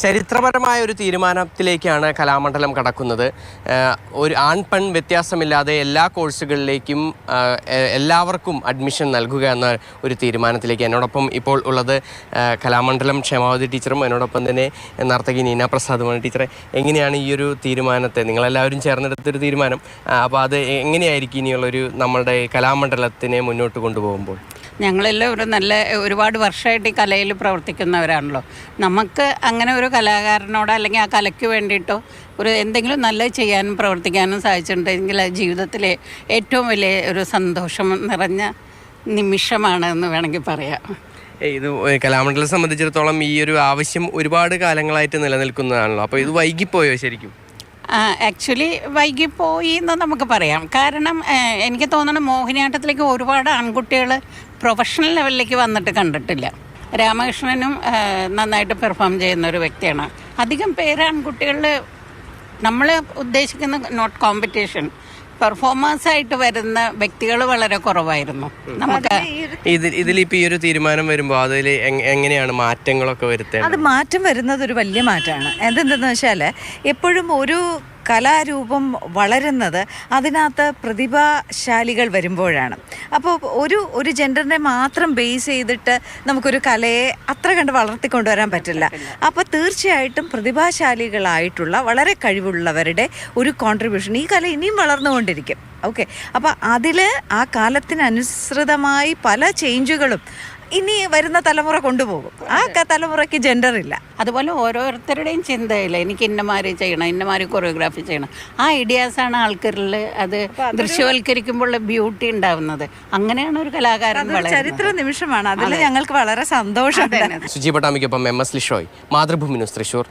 ചരിത്രപരമായ ഒരു തീരുമാനത്തിലേക്കാണ് കലാമണ്ഡലം കടക്കുന്നത്. ഒരു ആൺ പെൺ വ്യത്യാസമില്ലാതെ എല്ലാ കോഴ്സുകളിലേക്കും എല്ലാവർക്കും അഡ്മിഷൻ നൽകുക എന്ന ഒരു തീരുമാനത്തിലേക്ക്. എന്നോടൊപ്പം ഇപ്പോൾ ഉള്ളത് കലാമണ്ഡലം ക്ഷേമാവതി ടീച്ചറും എന്നോടൊപ്പം തന്നെ നർത്തകി നീന പ്രസാദുമാണ്. ടീച്ചറെ, എങ്ങനെയാണ് ഈ ഒരു തീരുമാനത്തെ, നിങ്ങളെല്ലാവരും ചേർന്നെടുത്തൊരു തീരുമാനം, അപ്പോൾ അത് എങ്ങനെയായിരിക്കും ഇനിയുള്ളൊരു നമ്മുടെ കലാമണ്ഡലത്തിനെ മുന്നോട്ട് കൊണ്ടുപോകുമ്പോൾ? ഞങ്ങളെല്ലാം ഒരുപാട് വർഷമായിട്ട് ഈ കലയിൽ പ്രവർത്തിക്കുന്നവരാണല്ലോ. നമുക്ക് അങ്ങനെ ഒരു കലാകാരനോട് അല്ലെങ്കിൽ ആ കലയ്ക്ക് വേണ്ടിയിട്ടോ എന്തെങ്കിലും നല്ലത് ചെയ്യാനും പ്രവർത്തിക്കാനും സാധിച്ചിട്ടുണ്ടെങ്കിൽ അത് ജീവിതത്തിലെ ഏറ്റവും വലിയ ഒരു സന്തോഷം നിറഞ്ഞ നിമിഷമാണ് എന്ന് വേണമെങ്കിൽ പറയാം. ഇത് കലാമണ്ഡലം സംബന്ധിച്ചിടത്തോളം ഈ ഒരു ആവശ്യം ഒരുപാട് കാലങ്ങളായിട്ട് നിലനിൽക്കുന്നതാണല്ലോ. അപ്പോൾ ഇത് വൈകിപ്പോയോ ശരിക്കും? ആക്ച്വലി വൈകിപ്പോയി എന്ന് നമുക്ക് പറയാം. കാരണം എനിക്ക് തോന്നുന്നു മോഹിനിയാട്ടത്തിലേക്ക് ഒരുപാട് ആൺകുട്ടികൾ പ്രൊഫഷണൽ ലെവലിലേക്ക് വന്നിട്ട് കണ്ടിട്ടില്ല. രാമകൃഷ്ണനും നന്നായിട്ട് പെർഫോം ചെയ്യുന്ന ഒരു വ്യക്തിയാണ്. അധികം പേര് ആൺകുട്ടികളിൽ നമ്മൾ ഉദ്ദേശിക്കുന്ന നോട്ട് കോമ്പറ്റീഷൻ പെർഫോമൻസായിട്ട് വരുന്ന വ്യക്തികൾ വളരെ കുറവായിരുന്നു. നമുക്ക് ഇതിലിപ്പോൾ ഈ ഒരു തീരുമാനം വരുമ്പോൾ അതിൽ എങ്ങനെയാണ് മാറ്റങ്ങളൊക്കെ വരുത്തുക? അത് മാറ്റം വരുന്നത് ഒരു വലിയ മാറ്റമാണ്. എന്തെന്ന് വെച്ചാൽ എപ്പോഴും ഒരു കലാരൂപം വളരുന്നത് അതിനകത്ത് പ്രതിഭാശാലികൾ വരുമ്പോഴാണ്. അപ്പോൾ ഒരു ജെൻഡറിനെ മാത്രം ബേസ് ചെയ്തിട്ട് നമുക്കൊരു കലയെ അത്ര കണ്ട് വളർത്തിക്കൊണ്ടുവരാൻ പറ്റില്ല. അപ്പോൾ തീർച്ചയായിട്ടും പ്രതിഭാശാലികളായിട്ടുള്ള വളരെ കഴിവുള്ളവരുടെ ഒരു കോൺട്രിബ്യൂഷൻ ഈ കല ഇനിയും വളർന്നുകൊണ്ടിരിക്കും. ഓക്കെ, അപ്പോൾ അതിൽ ആ കാലത്തിനനുസൃതമായി പല ചേഞ്ചുകളും ഇനി വരുന്ന തലമുറ കൊണ്ടുപോകും. ആ തലമുറയ്ക്ക് ജെൻഡർ ഇല്ല. അതുപോലെ ഓരോരുത്തരുടെയും ചിന്തയില്ല എനിക്ക് ഇന്നമാര് ചെയ്യണം, ഇന്നമാര് കൊറിയോഗ്രാഫി ചെയ്യണം. ആ ഐഡിയാസാണ് ആൾക്കാരിൽ അത് ദൃശ്യവൽക്കരിക്കുമ്പോൾ ബ്യൂട്ടി ഉണ്ടാവുന്നത്. അങ്ങനെയാണ് ഒരു കലാകാരൻ ചരിത്ര നിമിഷമാണ്. അതിൽ ഞങ്ങൾക്ക് വളരെ സന്തോഷം. സുജി പട്ടാമിക്കൊപ്പം MS ലിഷോയ്, മാതൃഭൂമി ന്യൂസ്, തൃശ്ശൂർ.